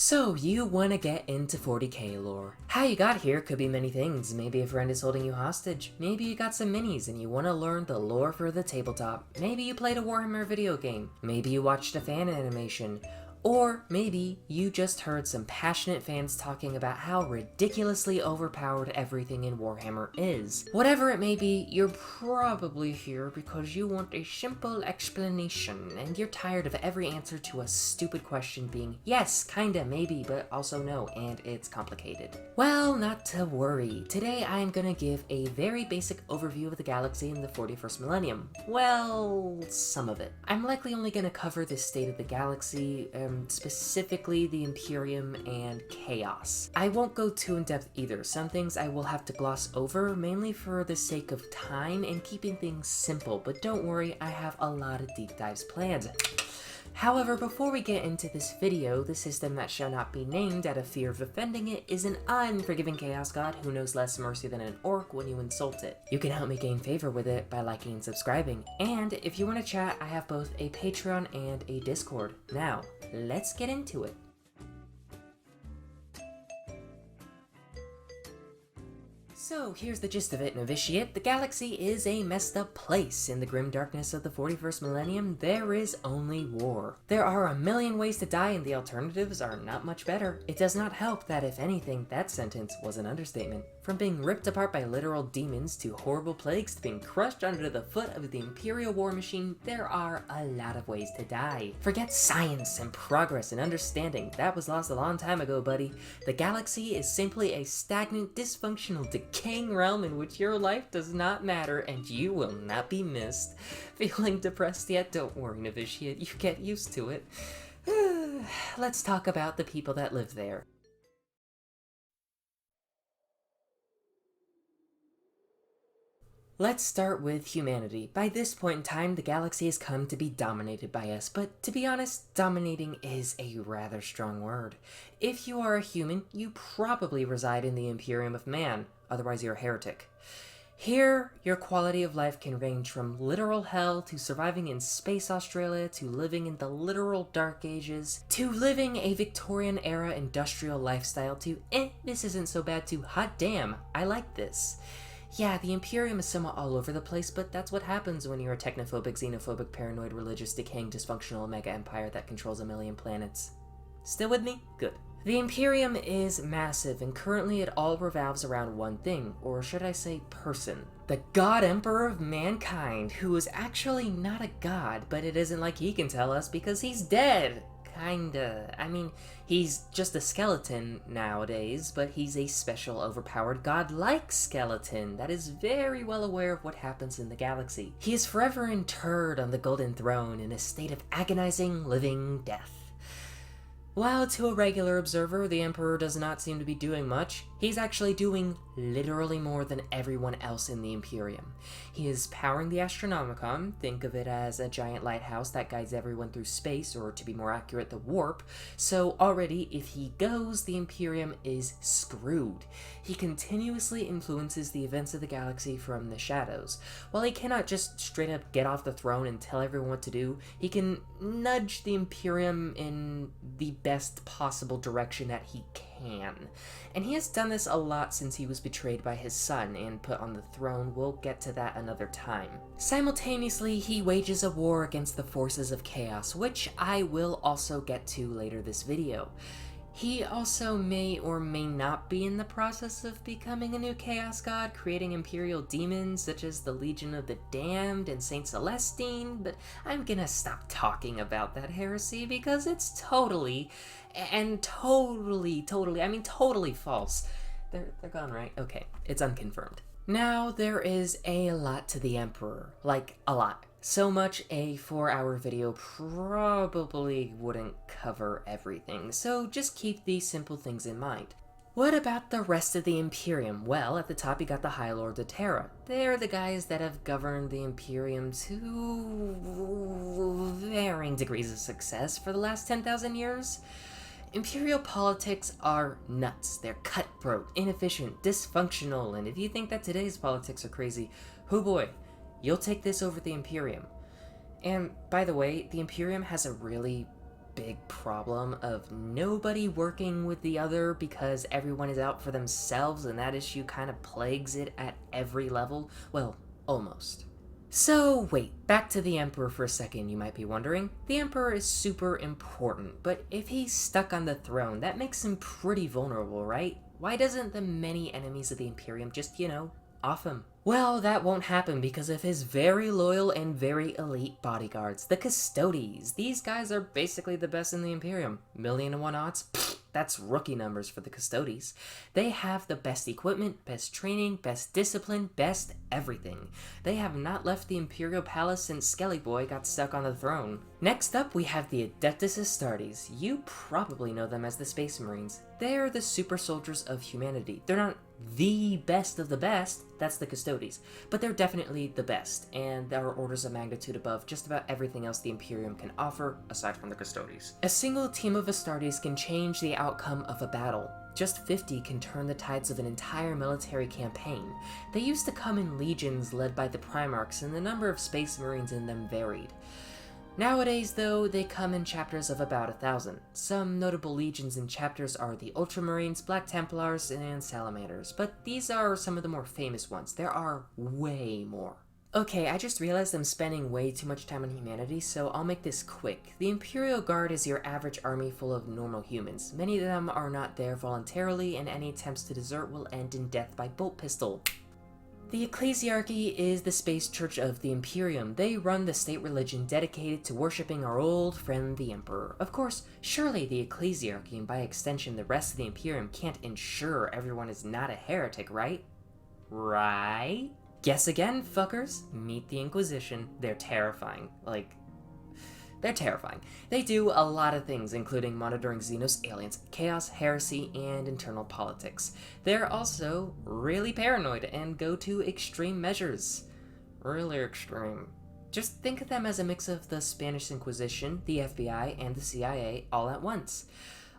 So, you want to get into 40k lore. How you got here could be many things. Maybe a friend is holding you hostage. Maybe you got some minis and you want to learn the lore for the tabletop. Maybe you played a Warhammer video game. Maybe you watched a fan animation. Or maybe you just heard some passionate fans talking about how ridiculously overpowered everything in Warhammer is. Whatever it may be, you're probably here because you want a simple explanation, and you're tired of every answer to a stupid question being yes, kinda, maybe, but also no, and it's complicated. Well, not to worry. Today I'm gonna give a very basic overview of the galaxy in the 41st millennium. Well, some of it. I'm likely only gonna cover the state of the galaxy, specifically the Imperium and Chaos. I won't go too in-depth either. Some things I will have to gloss over, mainly for the sake of time and keeping things simple, but don't worry, I have a lot of deep dives planned. However, before we get into this video, the system that shall not be named out of fear of offending it is an unforgiving chaos god who knows less mercy than an orc when you insult it. You can help me gain favor with it by liking and subscribing, and if you want to chat, I have both a Patreon and a Discord. Now, let's get into it. So here's the gist of it, novitiate. The galaxy is a messed up place. In the grim darkness of the 41st millennium, there is only war. There are a million ways to die and the alternatives are not much better. It does not help that, if anything, that sentence was an understatement. From being ripped apart by literal demons to horrible plagues to being crushed under the foot of the Imperial war machine, there are a lot of ways to die. Forget science and progress and understanding. That was lost a long time ago, buddy. The galaxy is simply a stagnant, dysfunctional, decaying realm in which your life does not matter and you will not be missed. Feeling depressed yet? Don't worry, novitiate, you get used to it. Let's talk about the people that live there. Let's start with humanity. By this point in time, the galaxy has come to be dominated by us, but to be honest, dominating is a rather strong word. If you are a human, you probably reside in the Imperium of Man, otherwise you're a heretic. Here, your quality of life can range from literal hell to surviving in space Australia to living in the literal dark ages to living a Victorian era industrial lifestyle to this isn't so bad to hot damn, I like this. Yeah, the Imperium is somewhat all over the place, but that's what happens when you're a technophobic, xenophobic, paranoid, religious, decaying, dysfunctional mega empire that controls a million planets. Still with me? Good. The Imperium is massive, and currently it all revolves around one thing, or should I say person. The God Emperor of mankind, who is actually not a god, but it isn't like he can tell us because he's dead. Kinda. I mean, he's just a skeleton nowadays, but he's a special, overpowered, godlike skeleton that is very well aware of what happens in the galaxy. He is forever interred on the Golden Throne in a state of agonizing, living death. While to a regular observer, the Emperor does not seem to be doing much, he's actually doing literally more than everyone else in the Imperium. He is powering the Astronomicon, think of it as a giant lighthouse that guides everyone through space, or to be more accurate, the warp, so already if he goes, the Imperium is screwed. He continuously influences the events of the galaxy from the shadows. While he cannot just straight up get off the throne and tell everyone what to do, he can nudge the Imperium in the best possible direction that he can. And he has done this a lot since he was betrayed by his son and put on the throne. We'll get to that another time. Simultaneously, he wages a war against the forces of chaos, which I will also get to later this video. He also may or may not be in the process of becoming a new Chaos God, creating Imperial demons such as the Legion of the Damned and Saint Celestine, but I'm gonna stop talking about that heresy because it's totally false. They're gone, right? Okay, it's unconfirmed. Now, there is a lot to the Emperor. Like, a lot. So much a 4-hour video probably wouldn't cover everything, so just keep these simple things in mind. What about the rest of the Imperium? Well, at the top you got the High Lords of Terra. They're the guys that have governed the Imperium to varying degrees of success for the last 10,000 years. Imperial politics are nuts. They're cutthroat, inefficient, dysfunctional, and if you think that today's politics are crazy, hoo boy, you'll take this over the Imperium. And by the way, the Imperium has a really big problem of nobody working with the other because everyone is out for themselves, and that issue kind of plagues it at every level? Well, almost. So wait, back to the Emperor for a second, you might be wondering. The Emperor is super important, but if he's stuck on the throne, that makes him pretty vulnerable, right? Why doesn't the many enemies of the Imperium just, off him? Well, that won't happen because of his very loyal and very elite bodyguards, the Custodes. These guys are basically the best in the Imperium. 1,000,000 to 1 odds? Pfft, that's rookie numbers for the Custodes. They have the best equipment, best training, best discipline, best everything. They have not left the Imperial Palace since Skelly Boy got stuck on the throne. Next up, we have the Adeptus Astartes. You probably know them as the Space Marines. They're the super soldiers of humanity. They're not the best of the best, that's the Custodes, but they're definitely the best, and there are orders of magnitude above just about everything else the Imperium can offer, aside from the Custodes. A single team of Astartes can change the outcome of a battle. Just 50 can turn the tides of an entire military campaign. They used to come in legions led by the Primarchs, and the number of Space Marines in them varied. Nowadays, though, they come in chapters of about 1,000. Some notable legions and chapters are the Ultramarines, Black Templars, and Salamanders, but these are some of the more famous ones. There are way more. Okay, I just realized I'm spending way too much time on humanity, so I'll make this quick. The Imperial Guard is your average army full of normal humans. Many of them are not there voluntarily, and any attempts to desert will end in death by bolt pistol. The Ecclesiarchy is the space church of the Imperium. They run the state religion dedicated to worshipping our old friend the Emperor. Of course, surely the Ecclesiarchy, and by extension the rest of the Imperium, can't ensure everyone is not a heretic, right? Right? Guess again, fuckers. Meet the Inquisition. They're terrifying. They're terrifying. They do a lot of things, including monitoring Xenos aliens, chaos, heresy, and internal politics. They're also really paranoid and go to extreme measures. Really extreme. Just think of them as a mix of the Spanish Inquisition, the FBI, and the CIA all at once.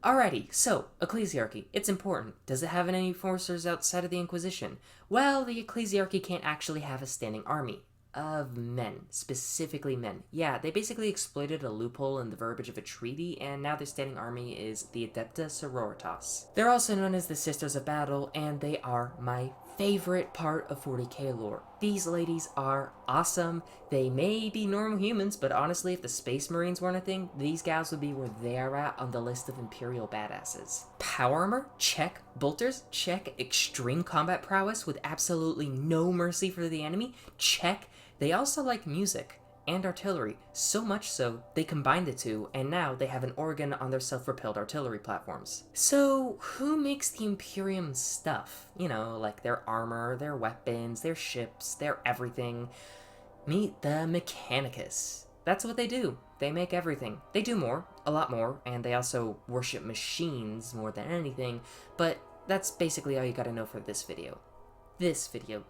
Alrighty, so, Ecclesiarchy, it's important. Does it have any enforcers outside of the Inquisition? Well, the Ecclesiarchy can't actually have a standing army. Of men, specifically men. Yeah, they basically exploited a loophole in the verbiage of a treaty, and now their standing army is the Adepta Sororitas. They're also known as the Sisters of Battle, and they are my favorite part of 40k lore. These ladies are awesome. They may be normal humans, but honestly, if the Space Marines weren't a thing, these gals would be where they are at on the list of Imperial badasses. Power armor? Check. Bolters? Check. Extreme combat prowess with absolutely no mercy for the enemy? Check. They also like music and artillery, so much so they combined the two, and now they have an organ on their self-propelled artillery platforms. So, who makes the Imperium stuff? Like their armor, their weapons, their ships, their everything. Meet the Mechanicus. That's what they do. They make everything. They do more, a lot more, and they also worship machines more than anything, but that's basically all you gotta know for this video.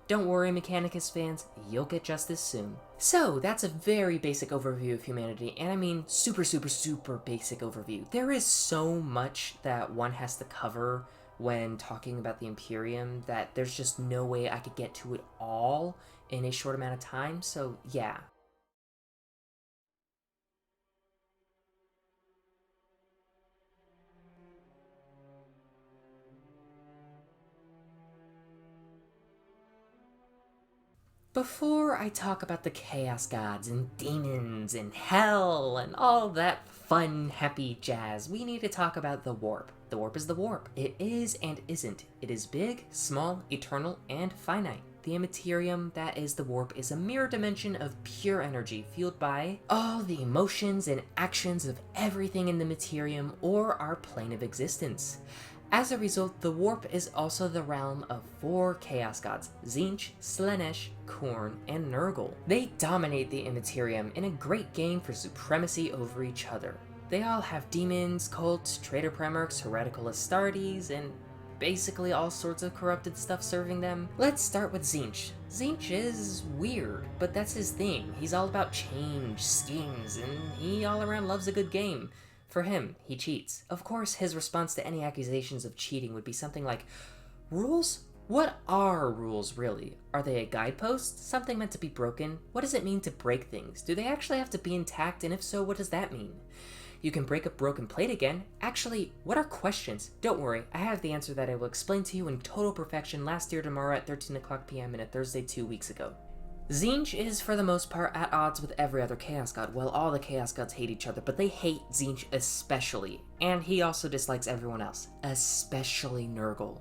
Don't worry, Mechanicus fans, you'll get justice soon. So, that's a very basic overview of humanity, and I mean super, super, super basic overview. There is so much that one has to cover when talking about the Imperium that there's just no way I could get to it all in a short amount of time, so yeah. Before I talk about the Chaos Gods and demons and hell and all that fun, happy jazz, we need to talk about the Warp. The Warp is the Warp. It is and isn't. It is big, small, eternal, and finite. The Immaterium, that is the Warp, is a mirror dimension of pure energy fueled by all the emotions and actions of everything in the Materium or our plane of existence. As a result, the Warp is also the realm of 4 Chaos Gods, Tzeentch, Slaanesh, Khorne, and Nurgle. They dominate the Immaterium in a great game for supremacy over each other. They all have demons, cults, traitor Primarchs, heretical Astartes, and basically all sorts of corrupted stuff serving them. Let's start with Tzeentch. Tzeentch is weird, but that's his thing. He's all about change, schemes, and he all around loves a good game. For him, he cheats. Of course, his response to any accusations of cheating would be something like, rules? What are rules, really? Are they a guidepost? Something meant to be broken? What does it mean to break things? Do they actually have to be intact, and if so, what does that mean? You can break a broken plate again. Actually, what are questions? Don't worry, I have the answer that I will explain to you in total perfection last year tomorrow at 13 o'clock p.m. in a Thursday 2 weeks ago. Tzeentch is for the most part at odds with every other Chaos God. Well, all the Chaos Gods hate each other, but they hate Tzeentch especially. And he also dislikes everyone else, especially Nurgle.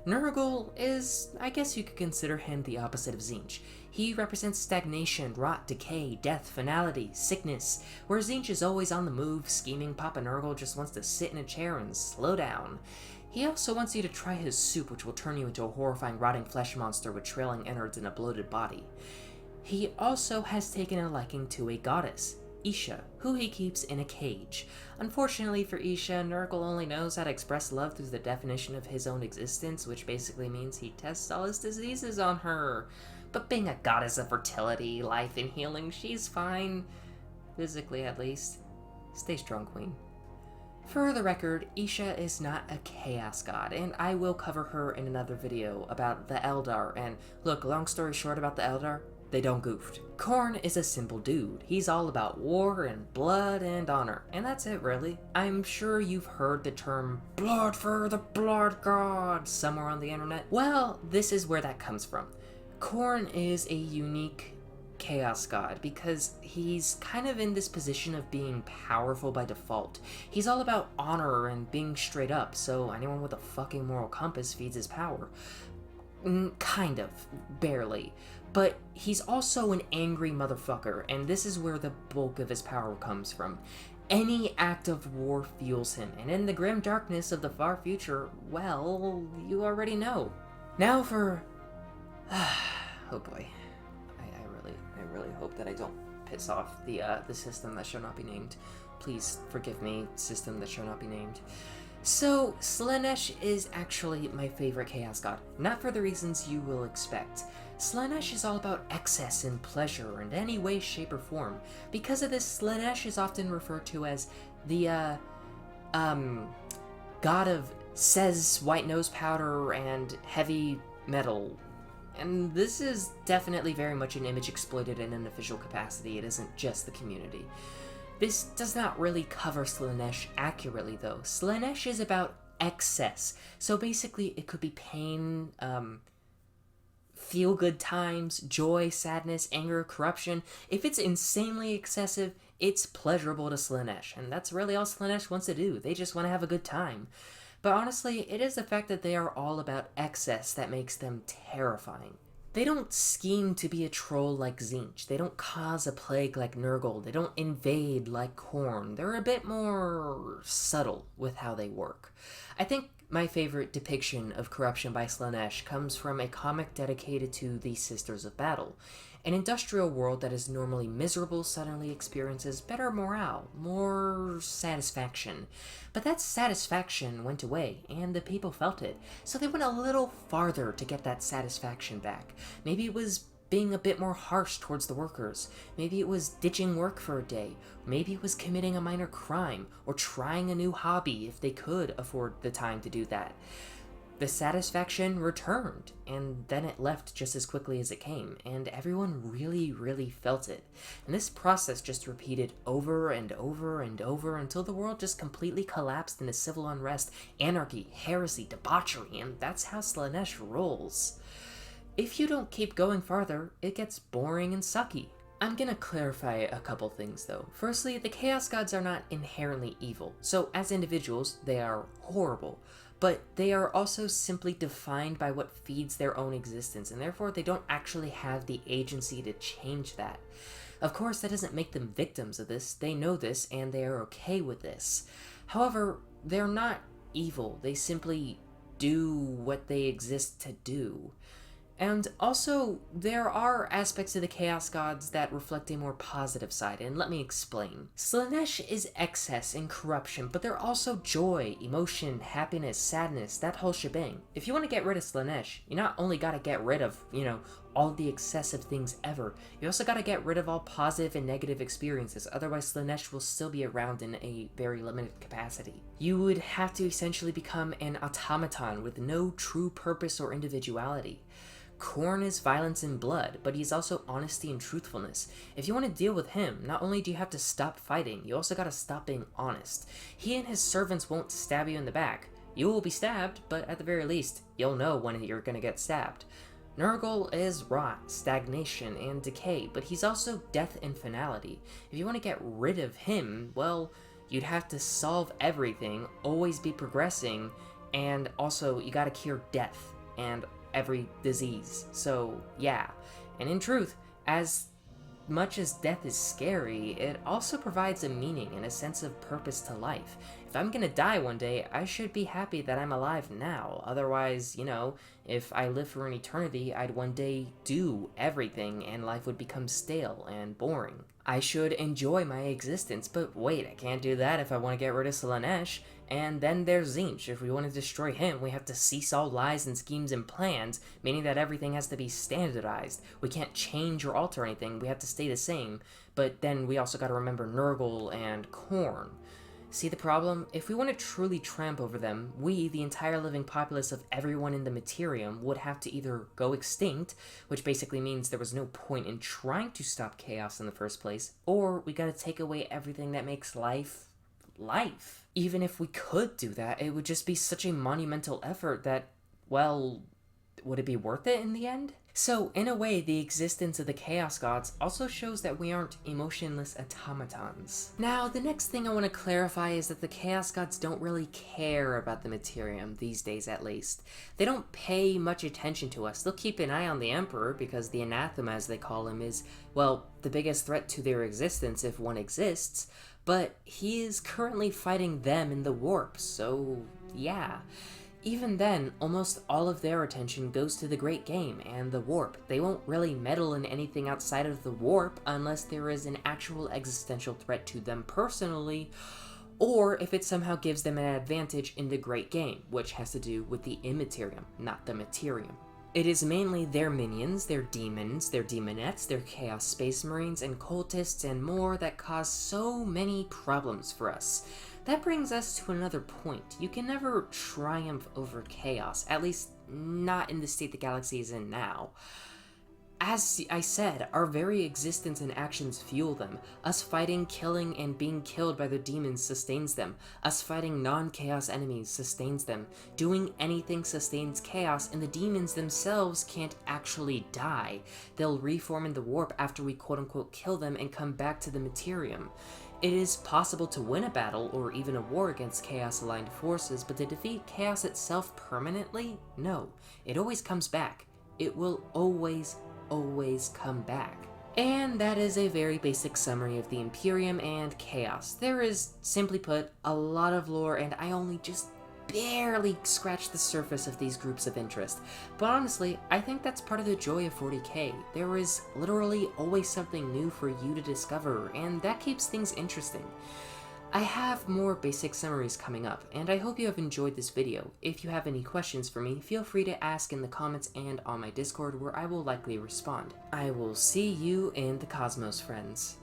Nurgle is, I guess you could consider him the opposite of Tzeentch. He represents stagnation, rot, decay, death, finality, sickness, where Tzeentch is always on the move, scheming. Papa Nurgle just wants to sit in a chair and slow down. He also wants you to try his soup, which will turn you into a horrifying rotting flesh monster with trailing innards and a bloated body. He also has taken a liking to a goddess, Isha, who he keeps in a cage. Unfortunately for Isha, Nurgle only knows how to express love through the definition of his own existence, which basically means he tests all his diseases on her. But being a goddess of fertility, life, and healing, she's fine. Physically, at least. Stay strong, queen. For the record, Isha is not a Chaos God, and I will cover her in another video about the Eldar, and look, long story short about the Eldar, they don't goofed. Khorne is a simple dude. He's all about war and blood and honor, and that's it really. I'm sure you've heard the term blood for the blood god somewhere on the internet. Well, this is where that comes from. Khorne is a unique Chaos God because he's kind of in this position of being powerful by default. He's all about honor and being straight up, so anyone with a fucking moral compass feeds his power. Kind of, barely. But he's also an angry motherfucker, and this is where the bulk of his power comes from. Any act of war fuels him, and in the grim darkness of the far future, well, you already know. Now for... oh boy. I really hope that I don't piss off the system that shall not be named. Please forgive me, system that shall not be named. So, Slaanesh is actually my favorite Chaos God, not for the reasons you will expect. Slaanesh is all about excess and pleasure in any way, shape, or form. Because of this, Slaanesh is often referred to as the, god of says white nose powder and heavy metal. And this is definitely very much an image exploited in an official capacity. It isn't just the community. This does not really cover Slaanesh accurately, though. Slaanesh is about excess. So basically, it could be pain, feel-good times, joy, sadness, anger, corruption. If it's insanely excessive, it's pleasurable to Slaanesh. And that's really all Slaanesh wants to do. They just want to have a good time. But honestly, it is the fact that they are all about excess that makes them terrifying. They don't scheme to be a troll like Tzeentch. They don't cause a plague like Nurgle. They don't invade like Khorne. They're a bit more subtle with how they work. I think my favorite depiction of corruption by Slaanesh comes from a comic dedicated to the Sisters of Battle. An industrial world that is normally miserable suddenly experiences better morale, more satisfaction. But that satisfaction went away, and the people felt it, so they went a little farther to get that satisfaction back. Maybe it was being a bit more harsh towards the workers. Maybe it was ditching work for a day. Maybe it was committing a minor crime, or trying a new hobby if they could afford the time to do that. The satisfaction returned, and then it left just as quickly as it came, and everyone really, really felt it. And this process just repeated over and over and over until the world just completely collapsed into civil unrest, anarchy, heresy, debauchery, and that's how Slaanesh rolls. If you don't keep going farther, it gets boring and sucky. I'm gonna clarify a couple things though. Firstly, the Chaos Gods are not inherently evil, so as individuals, they are horrible. But they are also simply defined by what feeds their own existence, and therefore they don't actually have the agency to change that. Of course, that doesn't make them victims of this. They know this, and they are okay with this. However, they're not evil. They simply do what they exist to do. And also, there are aspects of the Chaos Gods that reflect a more positive side, and let me explain. Slaanesh is excess and corruption, but they're also joy, emotion, happiness, sadness, that whole shebang. If you want to get rid of Slaanesh, you not only gotta get rid of, all the excessive things ever, you also gotta get rid of all positive and negative experiences, otherwise Slaanesh will still be around in a very limited capacity. You would have to essentially become an automaton with no true purpose or individuality. Khorne is violence and blood, but he's also honesty and truthfulness. If you want to deal with him, not only do you have to stop fighting, you also gotta stop being honest. He and his servants won't stab you in the back. You will be stabbed, but at the very least, you'll know when you're gonna get stabbed. Nurgle is rot, stagnation, and decay, but he's also death and finality. If you want to get rid of him, well, you'd have to solve everything, always be progressing, and also you gotta cure death and every disease. So yeah, and in truth, as much as death is scary, it also provides a meaning and a sense of purpose to life. If I'm gonna die one day, I should be happy that I'm alive now. Otherwise, if I live for an eternity, I'd one day do everything and life would become stale and boring. I should enjoy my existence, but wait, I can't do that if I want to get rid of Slaanesh. And then there's Tzeentch. If we want to destroy him, we have to cease all lies and schemes and plans, meaning that everything has to be standardized. We can't change or alter anything, we have to stay the same. But then we also gotta remember Nurgle and Khorne. See the problem? If we want to truly tramp over them, we, the entire living populace of everyone in the Imperium, would have to either go extinct, which basically means there was no point in trying to stop chaos in the first place, or we gotta take away everything that makes life. Even if we could do that, it would just be such a monumental effort that, well, would it be worth it in the end? So, in a way, the existence of the Chaos Gods also shows that we aren't emotionless automatons. Now, the next thing I want to clarify is that the Chaos Gods don't really care about the Imperium, these days at least. They don't pay much attention to us. They'll keep an eye on the Emperor, because the Anathema, as they call him, is, well, the biggest threat to their existence if one exists, but he is currently fighting them in the Warp, so yeah. Even then, almost all of their attention goes to the Great Game and the Warp. They won't really meddle in anything outside of the Warp unless there is an actual existential threat to them personally, or if it somehow gives them an advantage in the Great Game, which has to do with the Immaterium, not the Materium. It is mainly their minions, their demons, their demonettes, their Chaos Space Marines, and cultists and more that cause so many problems for us. That brings us to another point. You can never triumph over chaos, at least not in the state the galaxy is in now. As I said, our very existence and actions fuel them. Us fighting, killing, and being killed by the demons sustains them. Us fighting non-chaos enemies sustains them. Doing anything sustains chaos, and the demons themselves can't actually die. They'll reform in the Warp after we quote-unquote kill them and come back to the Materium. It is possible to win a battle or even a war against Chaos-aligned forces, but to defeat Chaos itself permanently? No. It always comes back. It will always come back. And that is a very basic summary of the Imperium and Chaos. There is, simply put, a lot of lore, and I only just barely scratched the surface of these groups of interest. But honestly, I think that's part of the joy of 40k. There is literally always something new for you to discover, and that keeps things interesting. I have more basic summaries coming up, and I hope you have enjoyed this video. If you have any questions for me, feel free to ask in the comments and on my Discord, where I will likely respond. I will see you in the cosmos, friends.